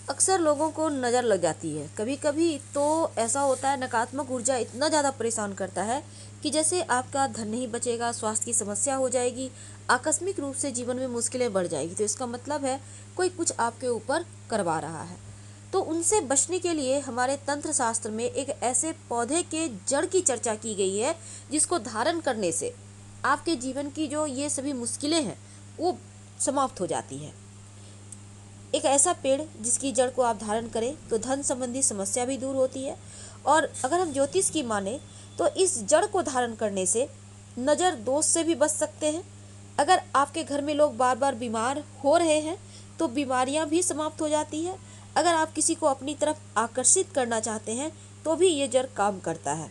अक्सर लोगों को नज़र लग जाती है। कभी कभी तो ऐसा होता है, नकारात्मक ऊर्जा इतना ज़्यादा परेशान करता है कि जैसे आपका धन नहीं बचेगा, स्वास्थ्य की समस्या हो जाएगी, आकस्मिक रूप से जीवन में मुश्किलें बढ़ जाएगी। तो इसका मतलब है कोई कुछ आपके ऊपर करवा रहा है। तो उनसे बचने के लिए हमारे तंत्र शास्त्र में एक ऐसे पौधे के जड़ की चर्चा की गई है जिसको धारण करने से आपके जीवन की जो ये सभी मुश्किलें हैं वो समाप्त हो जाती है। एक ऐसा पेड़ जिसकी जड़ को आप धारण करें तो धन संबंधी समस्या भी दूर होती है। और अगर हम ज्योतिष की माने तो इस जड़ को धारण करने से नज़र दोष से भी बच सकते हैं। अगर आपके घर में लोग बार बार बीमार हो रहे हैं तो बीमारियां भी समाप्त हो जाती है। अगर आप किसी को अपनी तरफ आकर्षित करना चाहते हैं तो भी ये जड़ काम करता है।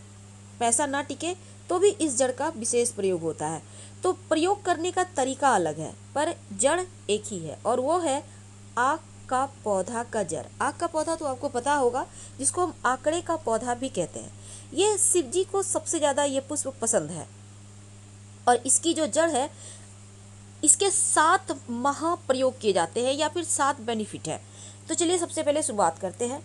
पैसा ना टिके तो भी इस जड़ का विशेष प्रयोग होता है। तो प्रयोग करने का तरीका अलग है पर जड़ एक ही है और वो है आक का पौधा का जड़। आक का पौधा तो आपको पता होगा, जिसको हम आकड़े का पौधा भी कहते हैं। ये शिव जी को सबसे ज़्यादा ये पुष्प पसंद है और इसकी जो जड़ है इसके 7 महाप्रयोग किए जाते हैं या फिर 7 बेनिफिट है। तो चलिए सबसे पहले शुरुआत करते हैं।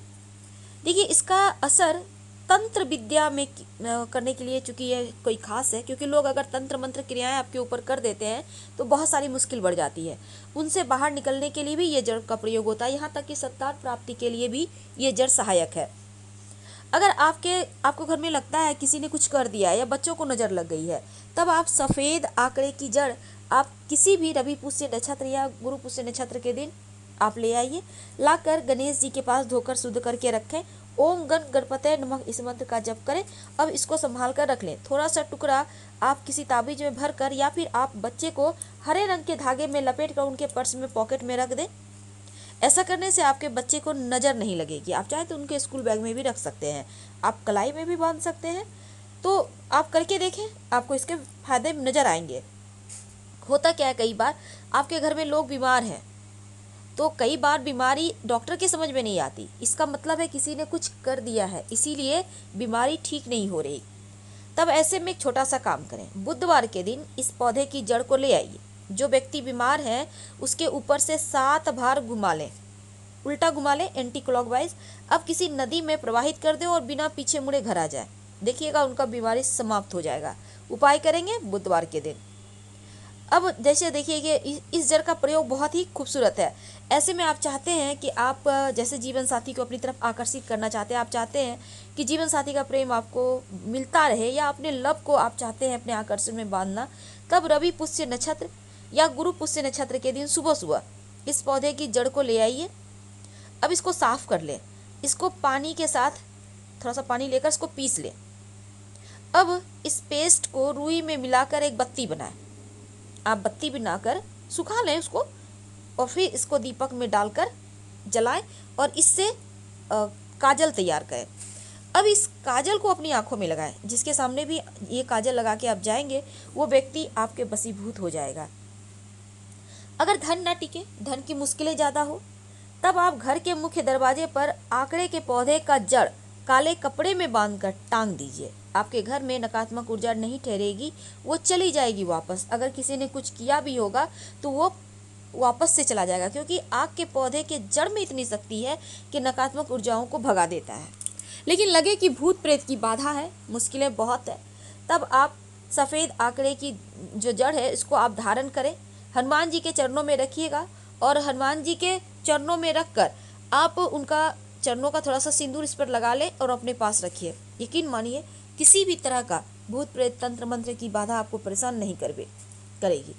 देखिए, इसका असर तंत्र विद्या में करने के लिए, चूंकि ये कोई खास है, क्योंकि लोग अगर तंत्र मंत्र क्रियाएं आपके ऊपर कर देते हैं तो बहुत सारी मुश्किल बढ़ जाती है। उनसे बाहर निकलने के लिए भी ये जड़ का प्रयोग होता है। यहाँ तक कि संतान प्राप्ति के लिए भी ये जड़ सहायक है। अगर आपको घर में लगता है किसी ने कुछ कर दिया है या बच्चों को नज़र लग गई है, तब आप सफ़ेद आंकड़े की जड़ आप किसी भी रवि पुष्य नक्षत्र या गुरु पुष्य नक्षत्र के दिन आप ले आइए, लाकर गणेश जी के पास धोकर शुद्ध करके रखें। ओम गण गणपते नमः इस मंत्र का जप करें। अब इसको संभाल कर रख लें। थोड़ा सा टुकड़ा आप किसी ताबीज में भर कर या फिर आप बच्चे को हरे रंग के धागे में लपेट कर उनके पर्स में पॉकेट में रख दें। ऐसा करने से आपके बच्चे को नज़र नहीं लगेगी। आप चाहे तो उनके स्कूल बैग में भी रख सकते हैं, आप कलाई में भी बांध सकते हैं। तो आप करके देखें, आपको इसके फायदे नज़र आएंगे। होता क्या है, कई बार आपके घर में लोग बीमार हैं तो कई बार बीमारी डॉक्टर के समझ में नहीं आती। इसका मतलब है किसी ने कुछ कर दिया है, इसीलिए बीमारी ठीक नहीं हो रही। तब ऐसे में एक छोटा सा काम करें। बुधवार के दिन इस पौधे की जड़ को ले आइए। जो व्यक्ति बीमार है उसके ऊपर से 7 बार घुमा लें, उल्टा घुमा लें, एंटी क्लॉकवाइज। अब किसी नदी में प्रवाहित कर दें और बिना पीछे मुड़े घर आ जाए। देखिएगा उनका बीमारी समाप्त हो जाएगा। उपाय करेंगे बुधवार के दिन। अब जैसे देखिए कि इस जड़ का प्रयोग बहुत ही खूबसूरत है। ऐसे में आप चाहते हैं कि आप जैसे जीवन साथी को अपनी तरफ आकर्षित करना चाहते हैं, आप चाहते हैं कि जीवन साथी का प्रेम आपको मिलता रहे या अपने लव को आप चाहते हैं अपने आकर्षण में बांधना, तब रवि पुष्य नक्षत्र या गुरु पुष्य नक्षत्र के दिन सुबह सुबह इस पौधे की जड़ को ले आइए। अब इसको साफ कर लें। इसको पानी के साथ थोड़ा सा पानी लेकर इसको पीस लें। अब इस पेस्ट को रुई में मिलाकर एक बत्ती बनाएं। आप बत्ती बनाकर सुखा लें उसको और फिर इसको दीपक में डालकर जलाएं और इससे काजल तैयार करें। अब इस काजल को अपनी आंखों में लगाएं। जिसके सामने भी ये काजल लगा के आप जाएंगे वो व्यक्ति आपके वशीभूत हो जाएगा। अगर धन ना टिके, धन की मुश्किलें ज़्यादा हो, तब आप घर के मुख्य दरवाजे पर आंकड़े के पौधे का जड़ काले कपड़े में बांधकर टांग दीजिए। आपके घर में नकारात्मक ऊर्जा नहीं ठहरेगी, वो चली जाएगी वापस। अगर किसी ने कुछ किया भी होगा तो वो वापस से चला जाएगा, क्योंकि आग के पौधे के जड़ में इतनी शक्ति है कि नकारात्मक ऊर्जाओं को भगा देता है। लेकिन लगे कि भूत प्रेत की बाधा है, मुश्किलें बहुत है, तब आप सफ़ेद आंकड़े की जो जड़ है इसको आप धारण करें, हनुमान जी के चरणों में रखिएगा और हनुमान जी के चरणों में रखकर आप उनका चरणों का थोड़ा सा सिंदूर इस पर लगा लें और अपने पास रखिए। यकीन मानिए किसी भी तरह का भूत प्रेत तंत्र मंत्र की बाधा आपको परेशान नहीं करेगी।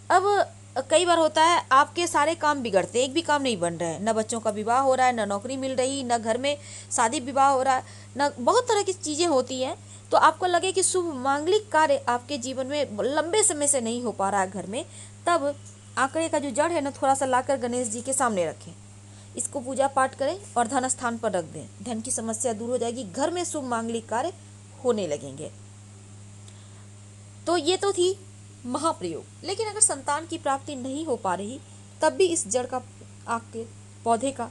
अब कई बार होता है आपके सारे काम बिगड़ते, एक भी काम नहीं बन रहा है, न बच्चों का विवाह हो रहा है, न नौकरी मिल रही, न घर में शादी विवाह हो रहा है, न बहुत तरह की चीज़ें होती हैं। तो आपको लगे कि शुभ मांगलिक कार्य आपके जीवन में लंबे समय से नहीं हो पा रहा है घर में, तब आंकड़े का जो जड़ है ना थोड़ा सा लाकर गणेश जी के सामने रखें। इसको पूजा पाठ करें और धन स्थान पर रख दें। धन की समस्या दूर हो जाएगी, घर में शुभ मांगलिक कार्य होने लगेंगे। तो ये तो थी महाप्रयोग। लेकिन अगर संतान की प्राप्ति नहीं हो पा रही तब भी इस जड़ का, आक के पौधे का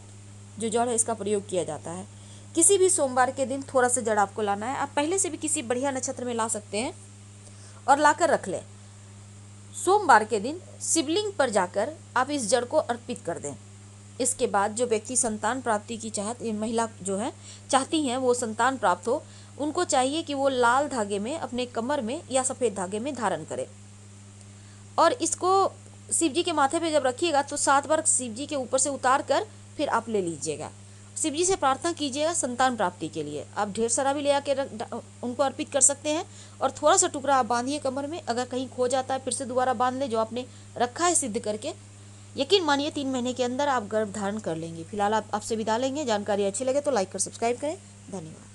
जो जड़ है इसका प्रयोग किया जाता है। किसी भी सोमवार के दिन थोड़ा सा जड़ आपको लाना है। आप पहले से भी किसी बढ़िया नक्षत्र में ला सकते हैं और लाकर रख लें। सोमवार के दिन शिवलिंग पर जाकर आप इस जड़ को अर्पित कर दें। इसके बाद जो व्यक्ति संतान प्राप्ति की महिला जो है चाहती हैं वो संतान प्राप्त हो, उनको चाहिए कि वो लाल धागे में अपने कमर में या सफ़ेद धागे में धारण करें और इसको शिव जी के माथे पे जब रखिएगा तो 7 बार शिव जी के ऊपर से उतार कर फिर आप ले लीजिएगा। शिव जी से प्रार्थना कीजिएगा संतान प्राप्ति के लिए। आप ढेर सारा भी ले आके उनको अर्पित कर सकते हैं और थोड़ा सा टुकड़ा आप बांधिए कमर में, अगर कहीं खो जाता है फिर से दोबारा बांध ले जो आपने रखा है सिद्ध करके। यकीन मानिए 3 महीने के अंदर आप गर्भ धारण कर लेंगे। फिलहाल आपसे विदा लेंगे। जानकारी अच्छी लगे तो लाइक कर सब्सक्राइब करें। धन्यवाद।